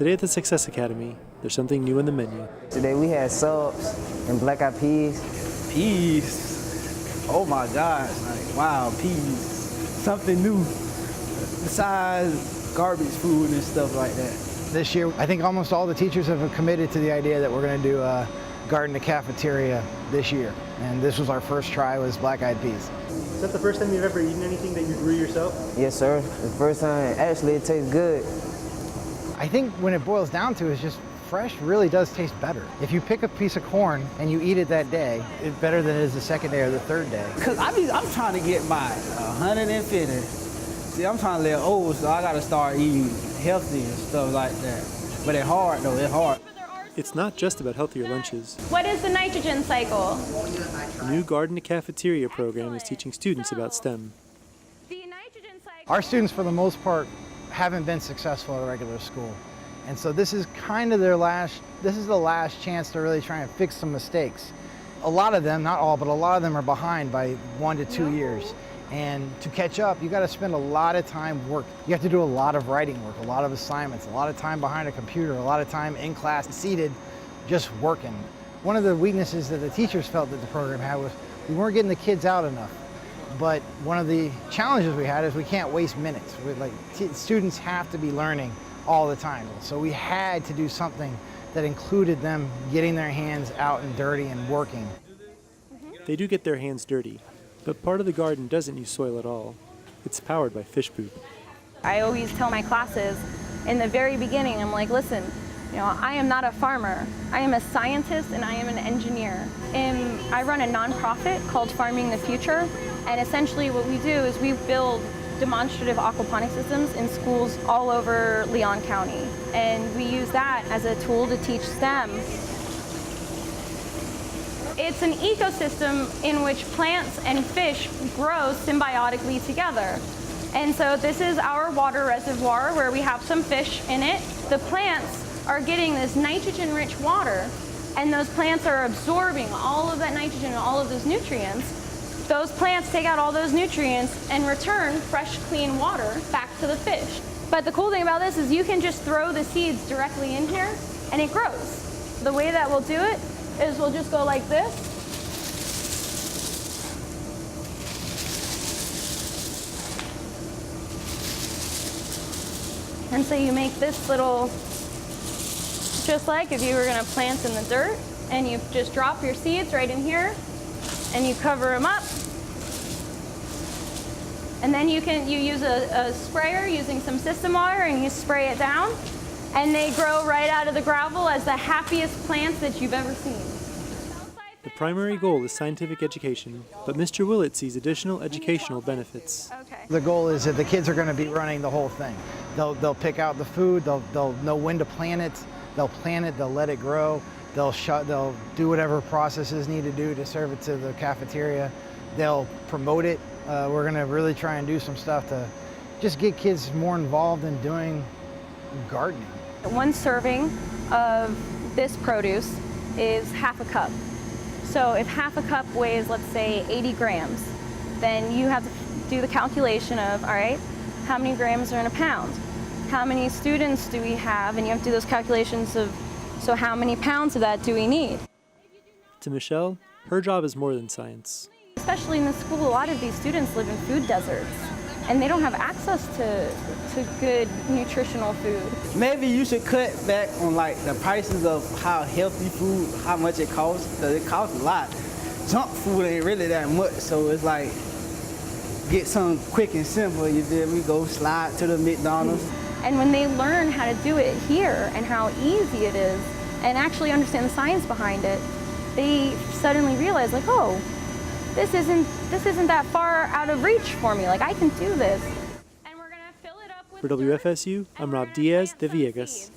Today at the Success Academy, there's something new on the menu. Today we had subs and black-eyed peas. Peas? Oh my gosh, like wow, peas. Something new besides garbage food and stuff like that. This year, I think almost all the teachers have committed to the idea that we're going to do a garden to cafeteria this year. And this was our first try, was black-eyed peas. Is that the first time you've ever eaten anything that you grew yourself? Yes, sir. The first time, actually, it tastes good. I think when it boils down to it, it's just fresh really does taste better. If you pick a piece of corn and you eat it that day, it's better than it is the second day or the third day. Cause I'm trying to get my 150. See, I'm trying to live old, so I gotta start eating healthy and stuff like that. But it's hard though, it's hard. It's not just about healthier lunches. What is the nitrogen cycle? The new Garden to Cafeteria program is teaching students about STEM. The nitrogen cycle. Our students, for the most part, haven't been successful at a regular school. And so this is kind of the last chance to really try and fix some mistakes. A lot of them, not all, but a lot of them are behind by 1 to 2 years. And to catch up, you got to spend a lot of time work. You have to do a lot of writing work, a lot of assignments, a lot of time behind a computer, a lot of time in class, seated, just working. One of the weaknesses that the teachers felt that the program had was we weren't getting the kids out enough. But one of the challenges we had is we can't waste minutes. Students have to be learning all the time. So we had to do something that included them getting their hands out and dirty and working. They do get their hands dirty, but part of the garden doesn't use soil at all. It's powered by fish poop. I always tell my classes in the very beginning, I'm like, listen, I am not a farmer. I am a scientist and I am an engineer. And I run a nonprofit called Farming the Future. And essentially what we do is we build demonstrative aquaponics systems in schools all over Leon County. And we use that as a tool to teach STEM. It's an ecosystem in which plants and fish grow symbiotically together. And so this is our water reservoir where we have some fish in it. The plants are getting this nitrogen-rich water, and those plants are absorbing all of that nitrogen and all of those nutrients. Those plants take out all those nutrients and return fresh, clean water back to the fish. But the cool thing about this is you can just throw the seeds directly in here, and it grows. The way that we'll do it is we'll just go like this. And so you make this little, just like if you were gonna plant in the dirt, and you just drop your seeds right in here, and you cover them up. And then you use a sprayer using some system water, and you spray it down, and they grow right out of the gravel as the happiest plants that you've ever seen. The primary goal is scientific education, but Mr. Willett sees additional educational benefits. Okay. The goal is that the kids are going to be running the whole thing. They'll pick out the food, they'll know when to plant it, they'll let it grow, they'll do whatever processes need to do to serve it to the cafeteria, they'll promote it. We're going to really try and do some stuff to just get kids more involved in doing gardening. One serving of this produce is half a cup. So if half a cup weighs, let's say, 80 grams, then you have to do the calculation of, all right, how many grams are in a pound? How many students do we have? And you have to do those calculations of, so how many pounds of that do we need? To Michele, her job is more than science. Especially in the school, a lot of these students live in food deserts, and they don't have access to good nutritional food. Maybe you should cut back on like the prices of how healthy food, how much it costs, because it costs a lot. Junk food ain't really that much, so it's like, get something quick and simple. You did, we go slide to the McDonald's. And when they learn how to do it here and how easy it is, and actually understand the science behind it, they suddenly realize, like, oh, this isn't that far out of reach for me. Like, I can do this. And we're gonna fill it up with For WFSU, I'm Rob Diaz de Villegas.